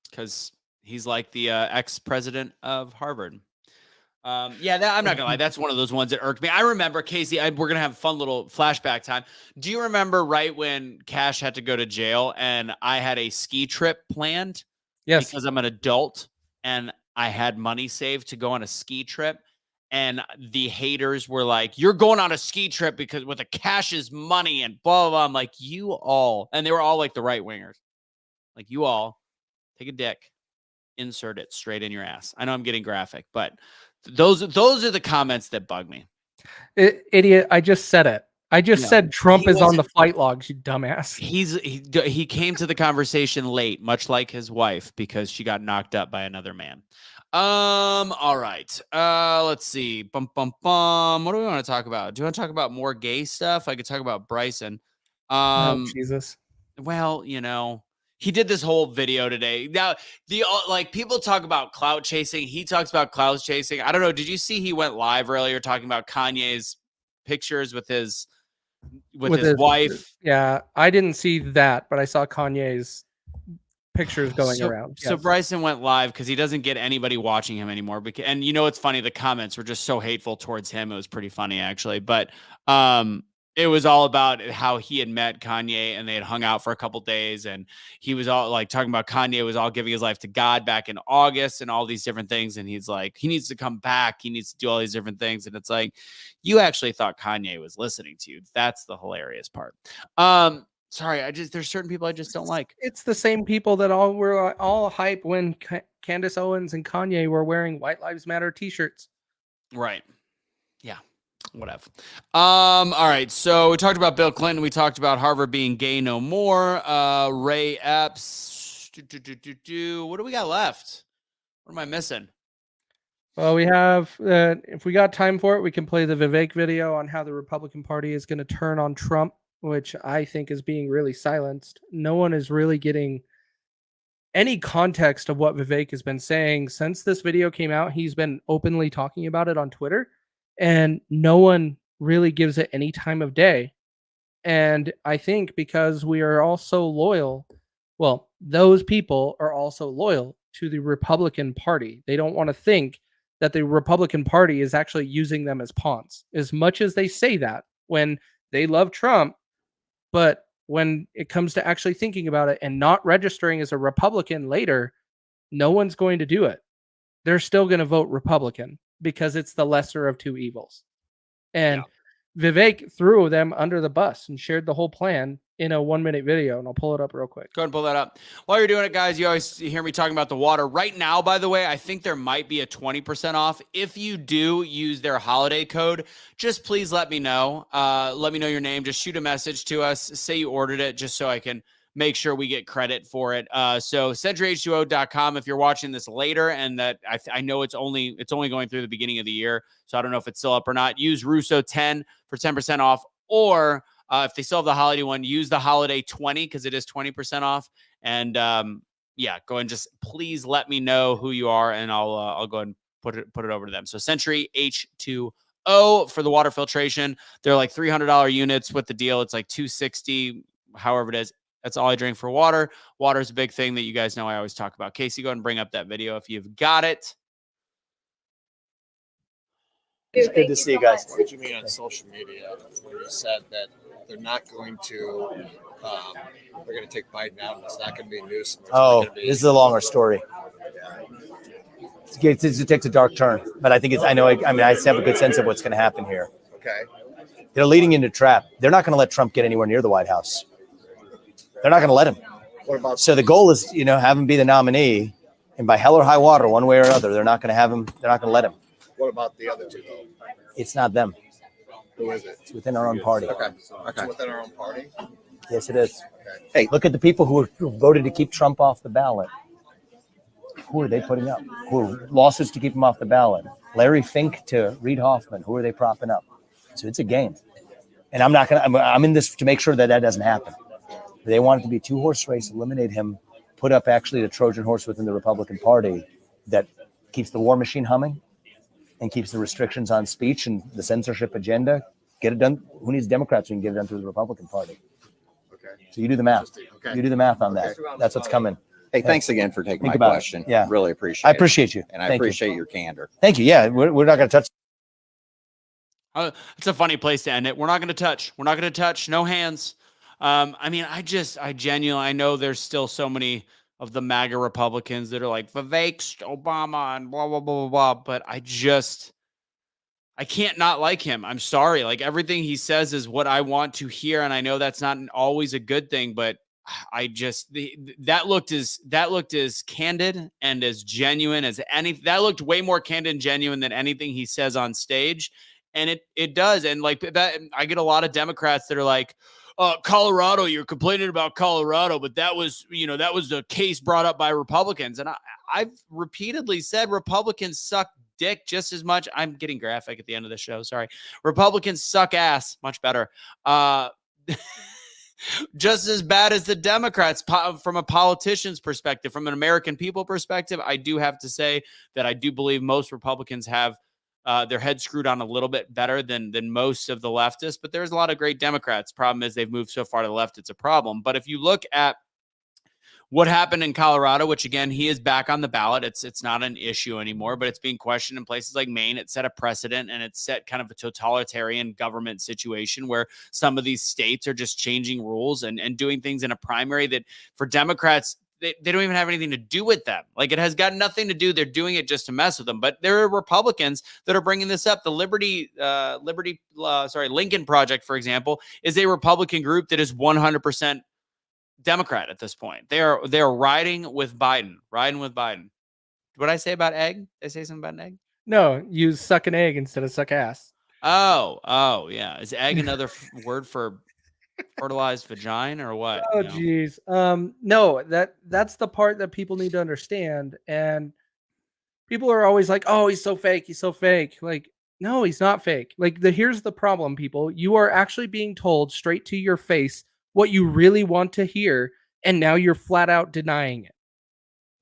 Because he's like the ex-president of Harvard. I'm not gonna lie. That's one of those ones that irked me. I remember, Casey, we're going to have a fun little flashback time. Do you remember right when Kash had to go to jail and I had a ski trip planned?
Yes.
Because I'm an adult. and I had money saved to go on a ski trip. And the haters were like, you're going on a ski trip because with a Cash's money and blah, blah, blah. I'm like, you all, and they were all like the right wingers. Like, you all take a dick, insert it straight in your ass. I know I'm getting graphic, but those are the comments that bug me.
Idiot. I just said it. I just said Trump is on the flight logs, you dumbass.
He came to the conversation late, much like his wife, because she got knocked up by another man. All right. Let's see. What do we want to talk about? Do you want to talk about more gay stuff? I could talk about Bryson.
Oh, Jesus.
Well, he did this whole video today. Now, people talk about clout chasing. He talks about clout chasing. I don't know. Did you see he went live earlier talking about Kanye's pictures with his wife?
Yeah, I didn't see that, but I saw Kanye's pictures going around.
So Bryson went live because he doesn't get anybody watching him anymore. And it's funny, the comments were just so hateful towards him. It was pretty funny, actually. But it was all about how he had met Kanye and they had hung out for a couple days. And he was all like talking about Kanye was all giving his life to God back in August and all these different things. And he's like, he needs to come back. He needs to do all these different things. And it's like, you actually thought Kanye was listening to you. That's the hilarious part. Sorry, there's certain people I just don't like.
It's the same people that were all hype when Candace Owens and Kanye were wearing White Lives Matter t-shirts.
Right. Yeah. Whatever. All right. So we talked about Bill Clinton. We talked about Harvard being gay no more. Ray Epps. What do we got left? What am I missing?
Well, we have, if we got time for it, we can play the Vivek video on how the Republican Party is going to turn on Trump, which I think is being really silenced. No one is really getting any context of what Vivek has been saying since this video came out. He's been openly talking about it on Twitter, and no one really gives it any time of day. And I think because we are all so loyal, well, those people are also loyal to the Republican Party. They don't want to think that the Republican Party is actually using them as pawns, as much as they say that when they love Trump. But when it comes to actually thinking about it and not registering as a Republican later, no one's going to do it. They're still going to vote Republican because it's the lesser of two evils. And Vivek threw them under the bus and shared the whole plan in a 1-minute video, and I'll pull it up real quick.
Go ahead and pull that up. While you're doing it, guys, you always hear me talking about the water. Right now, by the way, I think there might be a 20% off. If you do use their holiday code, just please let me know. Let me know your name. Just shoot a message to us. Say you ordered it, just so I can make sure we get credit for it. So CenturyH2O.com if you're watching this later, and that I know it's only going through the beginning of the year, so I don't know if it's still up or not. Use Russo10 for 10% off, or if they still have the holiday one, use the holiday 20 because it is 20% off. And go and just please let me know who you are, and I'll go ahead and put it over to them. So Century H2O for the water filtration. They're like $300 units with the deal. It's like $260, however it is. That's all I drink for water. Water is a big thing that you guys know I always talk about. Casey, go ahead and bring up that video if you've got it.
It's good to see you guys.
What did you mean on social media when you said that they're not going to, they're going to take Biden out and it's not going to be a nuisance?
This is a longer story. It takes a dark turn, but I think I have a good sense of what's going to happen here.
Okay.
They're leading into a trap. They're not going to let Trump get anywhere near the White House. They're not going to let him.
What about?
So the goal is, have him be the nominee, and by hell or high water, one way or another, they're not going to have him. They're not going to let him.
What about the other two, though?
It's not them.
Who is it?
It's within our own party.
Okay. It's within our own party?
Yes, it is.
Okay.
Hey, look at the people who voted to keep Trump off the ballot. Who are they putting up? Who are lawsuits to keep him off the ballot? Larry Fink to Reid Hoffman. Who are they propping up? So it's a game. And I'm in this to make sure that doesn't happen. They want it to be a 2-horse race, eliminate him, put up actually the Trojan horse within the Republican Party that keeps the war machine humming and keeps the restrictions on speech and the censorship agenda. Get it done. Who needs Democrats who can get it done through the Republican Party?
Okay.
So you do the math.
Okay.
You do the math on that. That's what's coming.
Hey, thanks again for taking
Think
my
about it.
question.
Yeah.
Really appreciate
I
it.
appreciate you.
And I
Thank you.
appreciate your candor.
Thank you. Yeah, we're not going to touch.
It's a funny place to end it. We're not going to touch. We're not going to touch. No hands. I genuinely, I know there's still so many of the MAGA Republicans that are like Vivek, Obama, and blah, blah, blah, blah, blah. But I can't not like him. I'm sorry. Like everything he says is what I want to hear. And I know that's not always a good thing, but that looked as candid and as genuine as that looked way more candid and genuine than anything he says on stage. And it does. And like that, I get a lot of Democrats that are like, Colorado, you're complaining about Colorado, but that was a case brought up by Republicans. And I've repeatedly said Republicans suck dick just as much. I'm getting graphic at the end of the show. Sorry. Republicans suck ass. Much better. Just as bad as the Democrats from a politician's perspective. From an American people perspective, I do have to say that I do believe most Republicans have their head screwed on a little bit better than most of the leftists, but there's a lot of great Democrats. Problem is they've moved so far to the left, it's a problem. But if you look at what happened in Colorado, which again, he is back on the ballot. It's not an issue anymore, but it's being questioned in places like Maine. It set a precedent, and it set kind of a totalitarian government situation where some of these states are just changing rules and doing things in a primary that for Democrats, they don't even have anything to do with them. Like it has got nothing to do. They're doing it just to mess with them. But there are Republicans that are bringing this up. The Lincoln Project, for example, is a Republican group that is 100% Democrat at this point. They're riding with Biden. What did I say about egg? Did I say something about an egg?
No, use suck an egg instead of suck ass.
Oh, yeah. Is egg another word for fertilized vagina or what?
Oh, geez. No, that's the part that people need to understand. And people are always like, oh, he's so fake. He's so fake. Like, no, he's not fake. Like, here's the problem, people. You are actually being told straight to your face what you really want to hear, and now you're flat out denying it.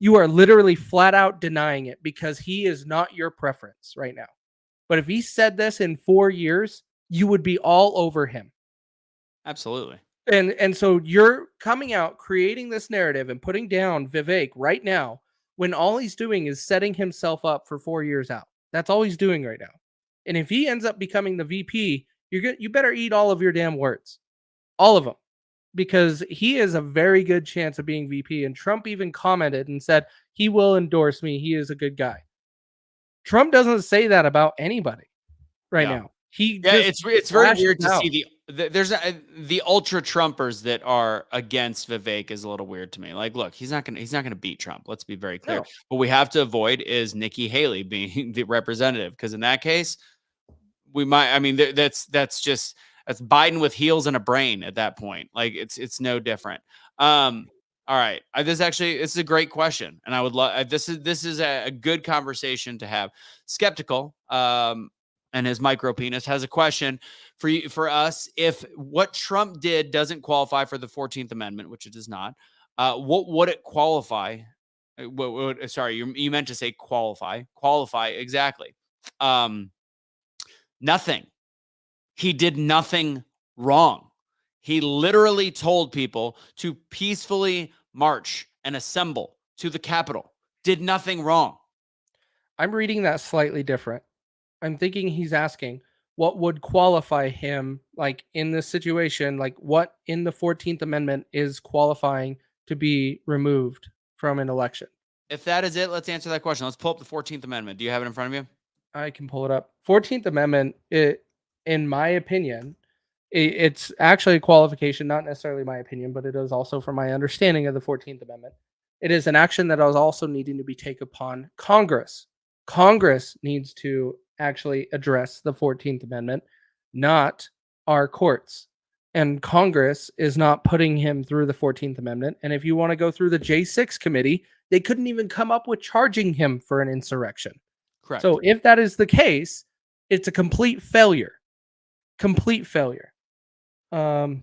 You are literally flat out denying it because he is not your preference right now. But if he said this in 4 years, you would be all over him.
Absolutely.
And so you're coming out, creating this narrative and putting down Vivek right now when all he's doing is setting himself up for 4 years out. That's all he's doing right now. And if he ends up becoming the VP, you better eat all of your damn words. All of them. Because he is a very good chance of being VP. And Trump even commented and said, he will endorse me. He is a good guy. Trump doesn't say that about anybody right now.
It's very weird to see the ultra Trumpers that are against Vivek is a little weird to me. Like, look, he's not gonna beat Trump. Let's be very clear. No. What we have to avoid is Nikki Haley being the representative, because in that case, we might. I mean, that's Biden with heels and a brain at that point. Like it's no different. All right. This is a great question. And I would love, this is a good conversation to have. Skeptical, and his micro penis has a question for us. If what Trump did doesn't qualify for the 14th Amendment, which it does not, what would it qualify? Sorry, you meant to say qualify. Qualify, exactly. Nothing. He did nothing wrong. He literally told people to peacefully march and assemble to the Capitol. Did nothing wrong.
I'm reading that slightly different. I'm thinking he's asking what would qualify him, like in this situation, like what in the 14th Amendment is qualifying to be removed from an election.
If that is it, let's answer that question. Let's pull up the 14th Amendment. Do you have it in front of you?
I can pull it up. 14th Amendment, in my opinion, it's actually a qualification, not necessarily my opinion, but it is also from my understanding of the 14th Amendment. It is an action that is also needing to be taken upon Congress. Congress needs to actually address the 14th Amendment, not our courts. And Congress is not putting him through the 14th Amendment. And if you want to go through the J6 committee, they couldn't even come up with charging him for an insurrection.
Correct.
So if that is the case, it's a complete failure. Complete failure.
In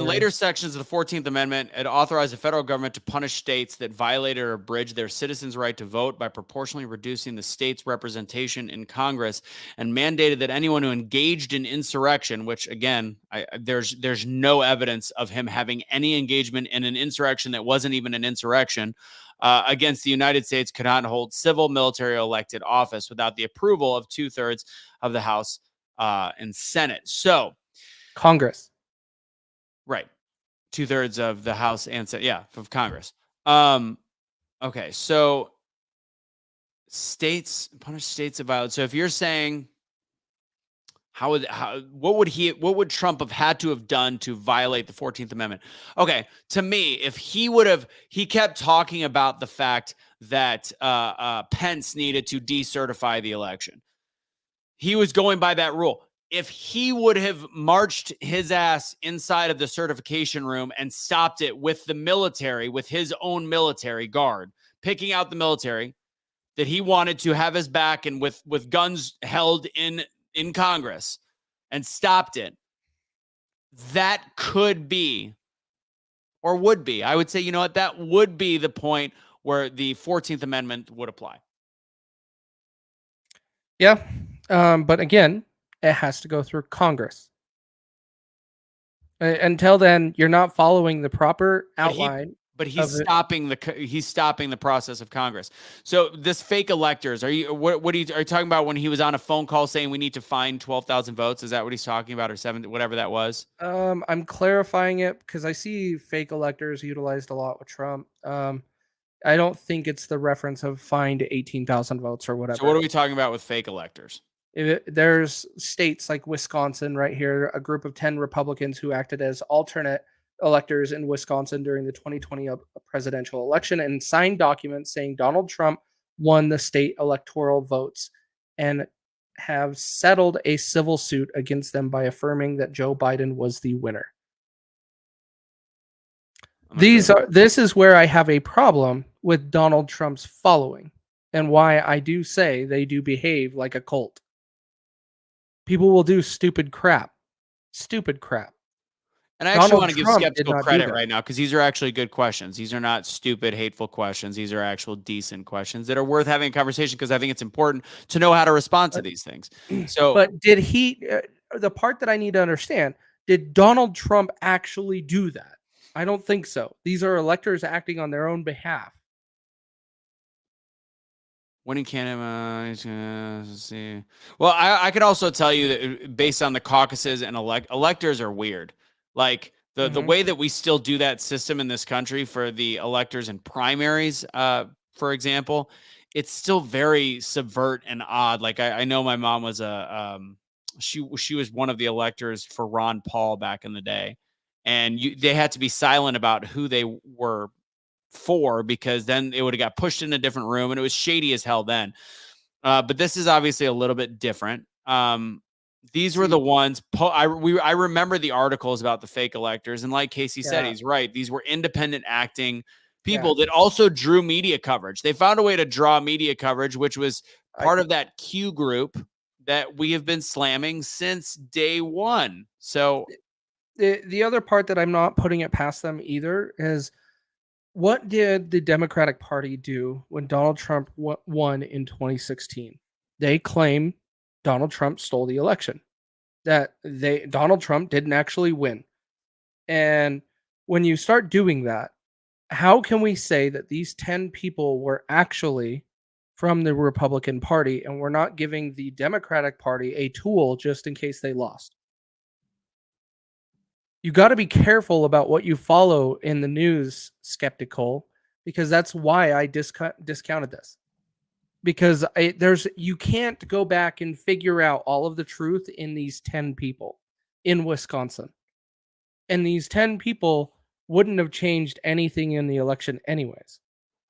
later sections of the 14th Amendment, it authorized the federal government to punish states that violated or abridged their citizens' right to vote by proportionally reducing the state's representation in Congress, and mandated that anyone who engaged in insurrection, which again, there's no evidence of him having any engagement in an insurrection that wasn't even an insurrection, against the United States, could not hold civil, military, or elected office without the approval of 2/3 of the House and Senate. So,
Congress.
Right. 2/3 of the House and Senate, of Congress. Okay, so punish states of violence. So if you're saying what would Trump have had to have done to violate the 14th Amendment? Okay, to me, if he kept talking about the fact that Pence needed to decertify the election. He was going by that rule. If he would have marched his ass inside of the certification room and stopped it with the military, with his own military guard, picking out the military that he wanted to have his back and with guns held in Congress and stopped it, that could be or would be, I would say, you know what, that would be the point where the 14th Amendment would apply.
Yeah. But again, it has to go through Congress. Until then, you're not following the proper outline.
But he's stopping the process of Congress. So this fake electors, are you talking about when he was on a phone call saying we need to find 12,000 votes? Is that what he's talking about, or 7, whatever that was?
I'm clarifying it because I see fake electors utilized a lot with Trump. I don't think it's the reference of find 18,000 votes or whatever.
So what are we talking about with fake electors?
There's states like Wisconsin right here, a group of 10 Republicans who acted as alternate electors in Wisconsin during the 2020 presidential election and signed documents saying Donald Trump won the state electoral votes and have settled a civil suit against them by affirming that Joe Biden was the winner. This is where I have a problem with Donald Trump's following and why I do say they do behave like a cult. People will do stupid crap.
And I actually want to give Skeptical credit right now because these are actually good questions. These are not stupid, hateful questions. These are actual decent questions that are worth having a conversation because I think it's important to know how to respond to these things. So,
but did he? The part that I need to understand: did Donald Trump actually do that? I don't think so. These are electors acting on their own behalf.
Winning candidate, let's see. Well, I could also tell you that based on the caucuses and electors are weird. Like the way that we still do that system in this country for the electors and primaries, for example, it's still very subvert and odd. Like I know my mom was she was one of the electors for Ron Paul back in the day, and they had to be silent about who they were for because then it would have got pushed in a different room and it was shady as hell then. But this is obviously a little bit different. These were the ones I remember the articles about the fake electors, and like Casey said, he's right. These were independent acting people that also drew media coverage. They found a way to draw media coverage, which was part of that Q group that we have been slamming since day one. So
the other part that I'm not putting it past them either is what did the Democratic Party do when Donald Trump won in 2016? They claim Donald Trump stole the election, that Donald Trump didn't actually win. And when you start doing that, how can we say that these 10 people were actually from the Republican Party and we're not giving the Democratic Party a tool just in case they lost? You got to be careful about what you follow in the news, Skeptical, because that's why I discounted this. Because you can't go back and figure out all of the truth in these 10 people in Wisconsin. And these 10 people wouldn't have changed anything in the election anyways.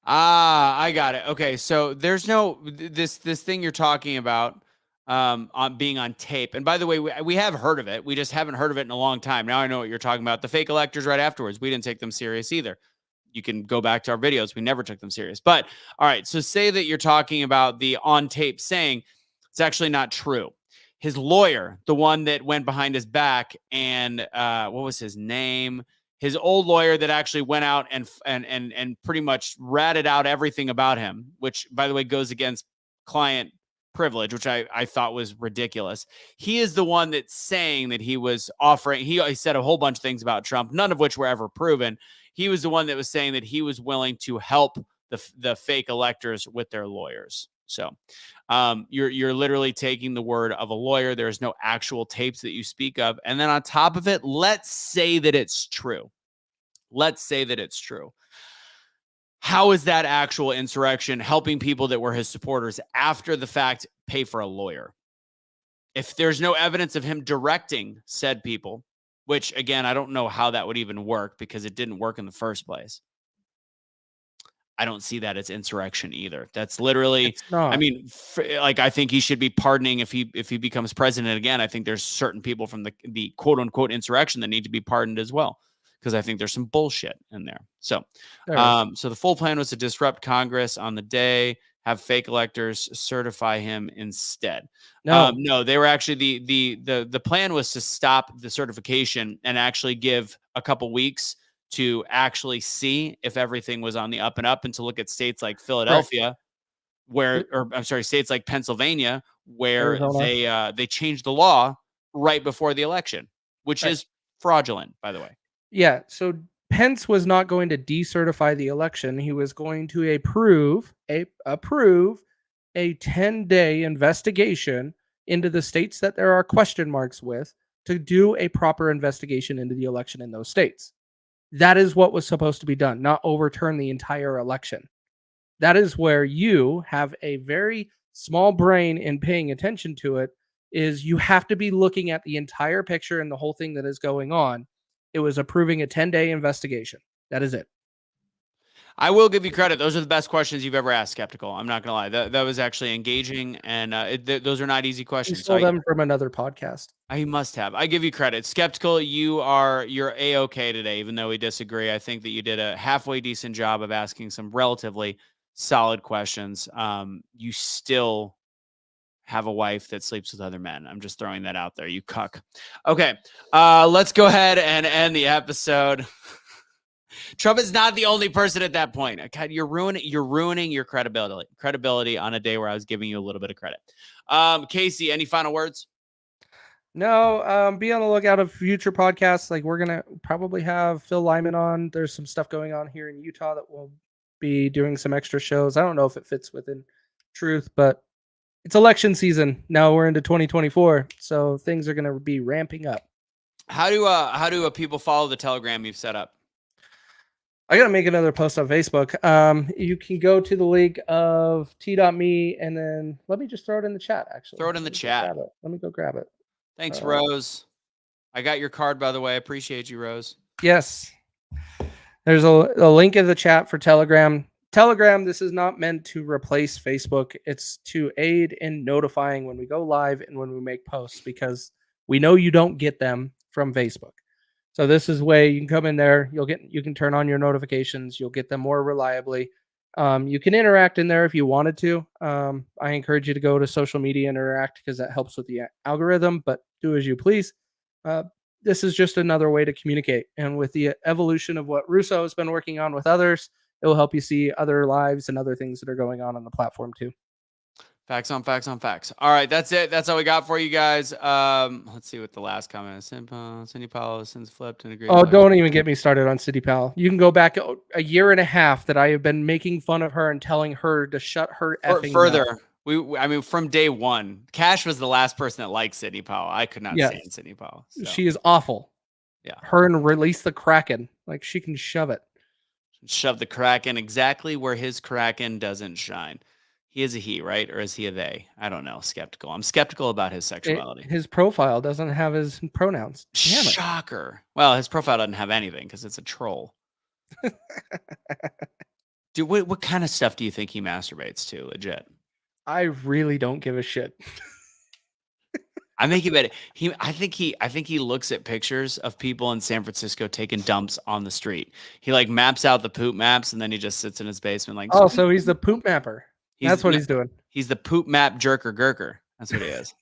I got it. Okay, so there's no this thing you're talking about on being on tape. And by the way, we have heard of it. We just haven't heard of it in a long time. Now I know what you're talking about. The fake electors right afterwards. We didn't take them serious either. You can go back to our videos. We never took them serious. But all right, so say that you're talking about the on tape saying it's actually not true. His lawyer, the one that went behind his back and what was his name? His old lawyer that actually went out and pretty much ratted out everything about him, which by the way goes against client privilege, which I thought was ridiculous. He is the one that's saying that he was offering, he said a whole bunch of things about Trump, none of which were ever proven. He was the one that was saying that he was willing to help the fake electors with their lawyers. So you're literally taking the word of a lawyer. There's no actual tapes that you speak of. And then on top of it, let's say that it's true. How is that actual insurrection helping people that were his supporters after the fact pay for a lawyer? If there's no evidence of him directing said people, which again, I don't know how that would even work because it didn't work in the first place. I don't see that as insurrection either. That's literally, I mean, like, I think he should be pardoning if he becomes president again. I think there's certain people from the quote unquote insurrection that need to be pardoned as well, because I think there's some bullshit in there. So, so the full plan was to disrupt Congress on the day, have fake electors certify him instead. No, they were actually the plan was to stop the certification and actually give a couple weeks to actually see if everything was on the up and up, and to look at states like Philadelphia, states like Pennsylvania, where they changed the law right before the election, which is fraudulent, by the way.
Yeah. So Pence was not going to decertify the election. He was going to approve a 10-day investigation into the states that there are question marks with, to do a proper investigation into the election in those states. That is what was supposed to be done, not overturn the entire election. That is where you have a very small brain in paying attention to it, is you have to be looking at the entire picture and the whole thing that is going on. It was approving a 10-day investigation. That is it.
I will give you credit. Those are the best questions you've ever asked, Skeptical. I'm not going to lie. That was actually engaging, and those are not easy questions.
You stole them from another podcast.
I must have. I give you credit. Skeptical, you're A-okay today, even though we disagree. I think that you did a halfway decent job of asking some relatively solid questions. You still have a wife that sleeps with other men. I'm just throwing that out there. You cuck. Okay, let's go ahead and end the episode. Trump is not the only person at that point. God, you're ruining your credibility on a day where I was giving you a little bit of credit. Casey, any final words?
No, be on the lookout of future podcasts. Like, we're gonna probably have Phil Lyman on. There's some stuff going on here in Utah that we'll be doing some extra shows. I don't know if it fits within Truth, but it's election season. Now we're into 2024, so things are gonna be ramping up.
How do people follow the Telegram you've set up?
I got to make another post on Facebook. You can go to the link of t.me, and then let me just throw it in the chat, actually.
Throw it in the chat.
Let me go grab it.
Thanks, Rose. I got your card, by the way. I appreciate you, Rose.
Yes. There's a link in the chat for Telegram. Telegram, this is not meant to replace Facebook. It's to aid in notifying when we go live and when we make posts, because we know you don't get them from Facebook. So this is way you can come in there. You can turn on your notifications. You'll get them more reliably. You can interact in there if you wanted to. I encourage you to go to social media and interact, because that helps with the algorithm, but do as you please. This is just another way to communicate. And with the evolution of what Russo has been working on with others, it will help you see other lives and other things that are going on the platform too.
Facts on facts on facts. All right, that's it. That's all we got for you guys. Let's see what the last comment is. Cindy Powell since flipped and agreed.
Oh, don't even get me started on Cindy Powell. You can go back a year and a half that I have been making fun of her and telling her to shut her effing
further.
mouth.
From day one, Kash was the last person that liked Cindy Powell. I could not stand Cindy Powell. So.
She is awful.
Yeah.
Her and Release the Kraken. Like, she can shove it.
Shove the Kraken exactly where his Kraken doesn't shine. He is a he, right? Or is he a they? I don't know. Skeptical. I'm skeptical about his sexuality.
His profile doesn't have his pronouns. Damn it.
Shocker. Well, his profile doesn't have anything because it's a troll. Dude, what kind of stuff do you think he masturbates to? Legit.
I really don't give a shit.
I think he looks at pictures of people in San Francisco taking dumps on the street. He like maps out the poop maps, and then he just sits in his basement like.
Oh, so he's the poop mapper. That's what he's doing.
He's the poop map jerker gurker. That's what he is.